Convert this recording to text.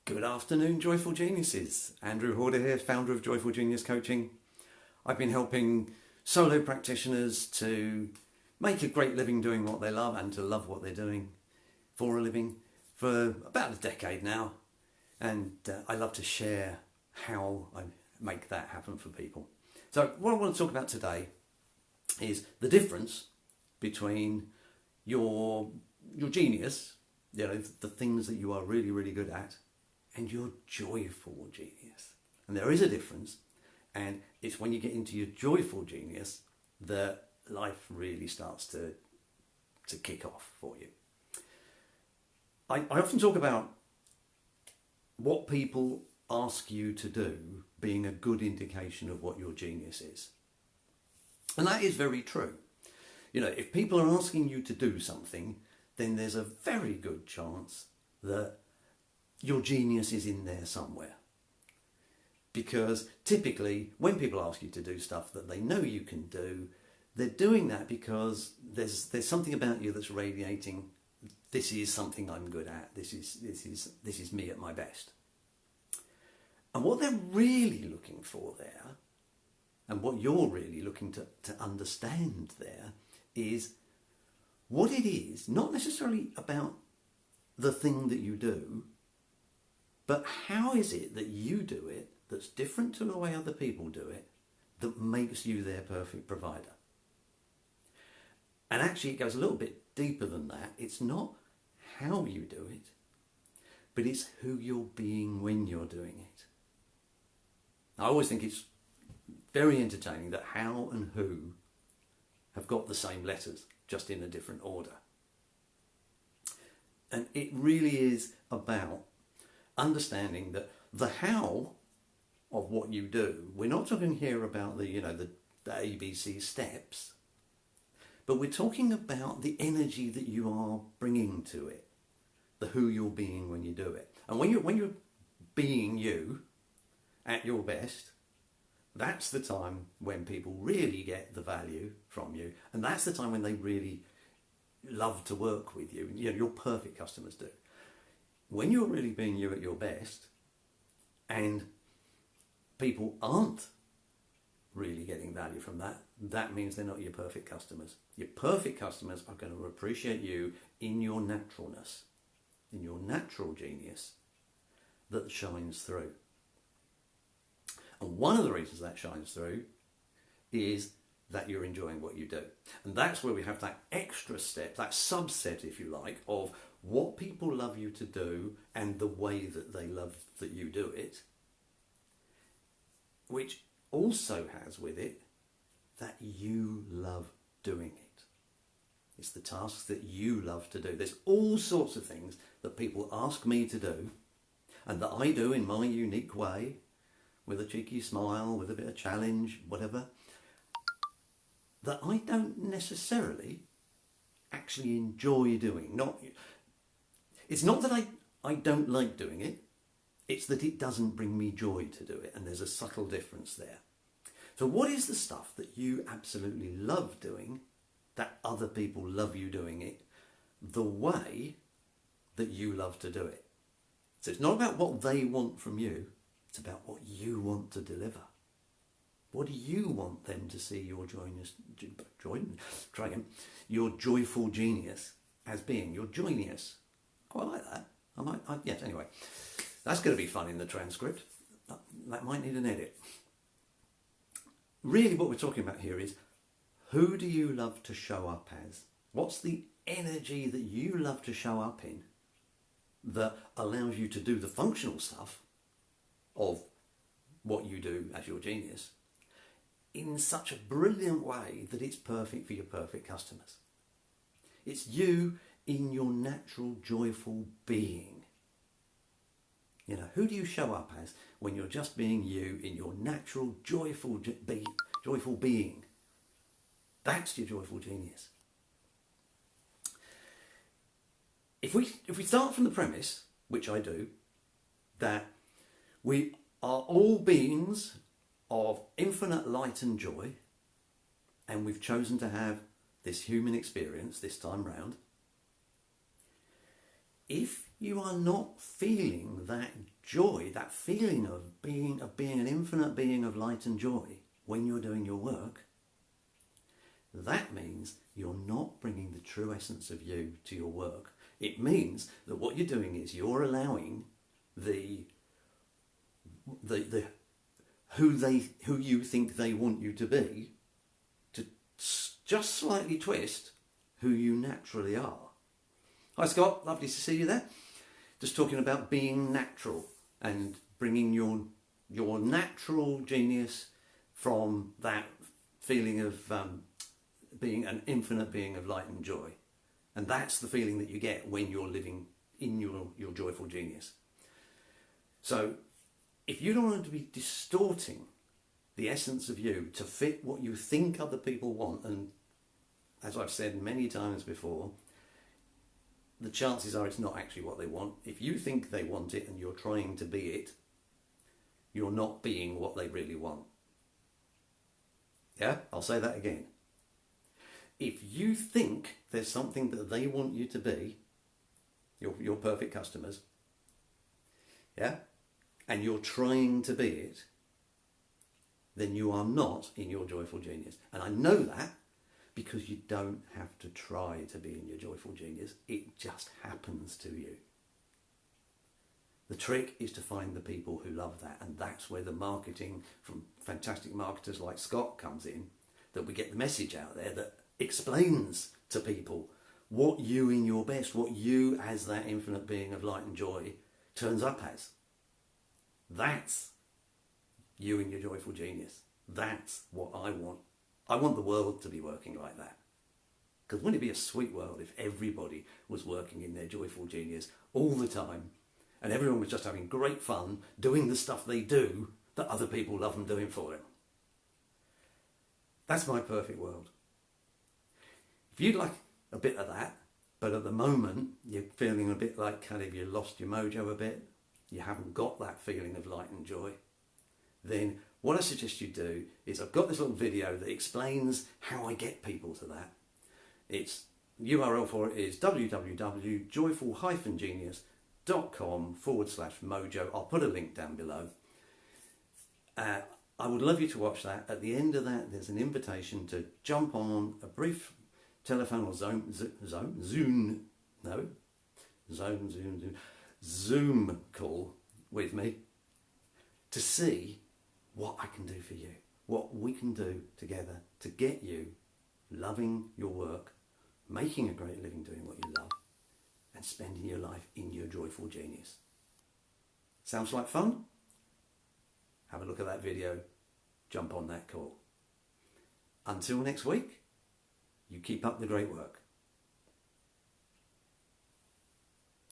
Good afternoon, Joyful Geniuses. Andrew Horder here, founder of Joyful Genius Coaching. I've been helping solo practitioners to make a great living doing what they love and to love what they're doing for a living for about a decade now. And I love to share how I make that happen for people. So what I want to talk about today is the difference between your genius, the things that you are really, really good at, and your joyful genius. And there is a difference, and it's when you get into your joyful genius that life really starts to kick off for you. I often talk about what people ask you to do being a good indication of what your genius is. And that is very true. If people are asking you to do something, then there's a very good chance that your genius is in there somewhere. Because typically when people ask you to do stuff that they know you can do, they're doing that because there's something about you that's radiating, this is something I'm good at, this is me at my best. And what they're really looking for there, and what you're really looking to understand there, is what it is, not necessarily about the thing that you do, but how is it that you do it that's different to the way other people do it that makes you their perfect provider? And actually it goes a little bit deeper than that. It's not how you do it, but it's who you're being when you're doing it. I always think it's very entertaining that how and who have got the same letters, just in a different order. And it really is about understanding that the how of what you do, we're not talking here about the ABC steps, but we're talking about the energy that you are bringing to it, the who you're being when you do it. And when you're being you at your best, that's the time when people really get the value from you, and that's the time when they really love to work with you. Your perfect customers do. When you're really being you at your best and people aren't really getting value from that, that means they're not your perfect customers. Your perfect customers are going to appreciate you in your naturalness, in your natural genius that shines through. And one of the reasons that shines through is that you're enjoying what you do. And that's where we have that extra step, that subset, if you like, of what people love you to do and the way that they love that you do it, which also has with it that you love doing it. It's the tasks that you love to do. There's all sorts of things that people ask me to do and that I do in my unique way, with a cheeky smile, with a bit of challenge, whatever, that I don't necessarily actually enjoy doing. It's not that I don't like doing it, it's that it doesn't bring me joy to do it, and there's a subtle difference there. So what is the stuff that you absolutely love doing, that other people love you doing it, the way that you love to do it? So it's not about what they want from you, it's about what you want to deliver. What do you want them to see your your joyful genius as being? Your JOYnius. Oh, I like that. Yes, anyway. That's going to be fun in the transcript. That might need an edit. Really what we're talking about here is, who do you love to show up as? What's the energy that you love to show up in that allows you to do the functional stuff of what you do as your genius in such a brilliant way that it's perfect for your perfect customers? It's you in your natural joyful being. Who do you show up as when you're just being you in your natural joyful being? That's your joyful genius. If we start from the premise, which I do, that we are all beings of infinite light and joy, and we've chosen to have this human experience this time round, if you are not feeling that joy, that feeling of being an infinite being of light and joy when you're doing your work, that means you're not bringing the true essence of you to your work. It means that what you're doing is you're allowing who you think they want you to be to just slightly twist who you naturally are. Hi Scott, lovely to see you there. Just talking about being natural and bringing your natural genius from that feeling of being an infinite being of light and joy. And that's the feeling that you get when you're living in your joyful genius. So if you don't want to be distorting the essence of you to fit what you think other people want, and as I've said many times before, the chances are it's not actually what they want. If you think they want it and you're trying to be it, you're not being what they really want. Yeah, I'll say that again. If you think there's something that they want you to be, your perfect customers, yeah, and you're trying to be it, then you are not in your joyful genius. And I know that because you don't have to try to be in your joyful genius. It just happens to you. The trick is to find the people who love that, and that's where the marketing from fantastic marketers like Scott comes in, that we get the message out there that explains to people what you in your best, what you as that infinite being of light and joy turns up as. That's you in your joyful genius. That's what I want. I want the world to be working like that. Because wouldn't it be a sweet world if everybody was working in their joyful genius all the time, and everyone was just having great fun doing the stuff they do that other people love them doing for them? That's my perfect world. If you'd like a bit of that, but at the moment you're feeling a bit like kind of you lost your mojo a bit, you haven't got that feeling of light and joy, then what I suggest you do is I've got this little video that explains how I get people to that. Its URL for it is www.joyful-genius.com/mojo. I'll put a link down below. I would love you to watch that. At the end of that, there's an invitation to jump on a brief telephone or Zoom call with me to see what I can do for you, what we can do together to get you loving your work, making a great living doing what you love, and spending your life in your joyful genius. Sounds like fun? Have a look at that video, jump on that call. Until next week, you keep up the great work.